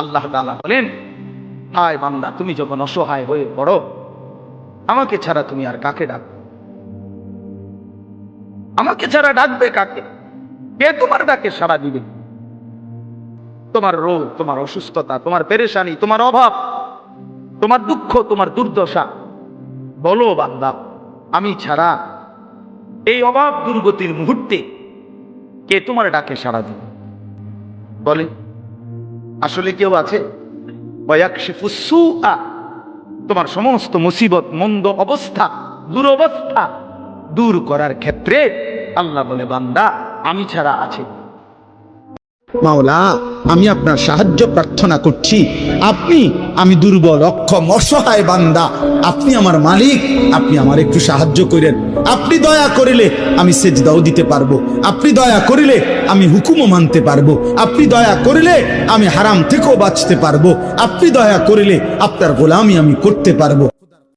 আল্লাহ তাআলা বলেন, হায় বান্দা, তুমি যখন অসহায় হয়ে পড়ো, আমাকে ছাড়া তুমি আর কাকে ডাকবে? আমাকে ছাড়া ডাকবে কাকে? কে তোমার ডাকে সাড়া দিবে? তোমার রোগ, তোমার অসুস্থতা, তোমার পেরেশানি, তোমার অভাব, তোমার দুঃখ, তোমার দুর্দশা, বলো বান্দা, আমি ছাড়া এই অভাব দুর্গতির মুহূর্তে কে তোমার ডাকে সাড়া দিবে? বলে, আসলে কেউ আছে? ওয়ায়াকশিফুস সুআ, তোমার সমস্ত মুসিবত, মন্দ অবস্থা, দুরবস্থা দূর করার ক্ষেত্রে আল্লাহ বলে, বান্দা আমি ছাড়া আছে। মাওলা, আমি আপনার সাহায্য প্রার্থনা করছি। আমি দুর্বল, অক্ষম, অসহায় বান্দা। আপনি আমার মালিক, আপনি আমার একটু সাহায্য করেন। আপনি দয়া করিলে আমি সেজদাও দিতে পারবো, আপনি দয়া করিলে আমি হুকুমও মানতে পারবো, আপনি দয়া করিলে আমি হারাম থেকেও বাঁচতে পারবো, আপনি দয়া করিলে আপনার গোলামি আমি করতে পারবো।